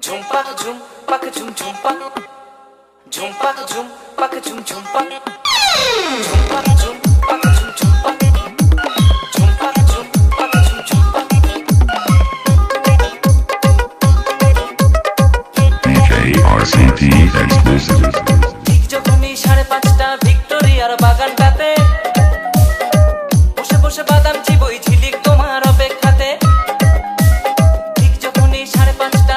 ঝুমপাক ঝুম পাক ঝুম ঝুমপাক ঝুমপাক ঝুম পাক ঝুম ঝুমপাক ঝুমপাক ঝুম পাক ঝুম ঝুমপাক ঝুমপাক ঝুম পাক ঝুম ঝুমপাক DJ RCT exclusive. ঠিক যখনই 5:30টা ভিক্টোরিয়ার বাগানটাতে বসে বসে বাদাম চিবই ঝিলিক তোমার অপেক্ষাতে ঠিক যখনই 5:30টা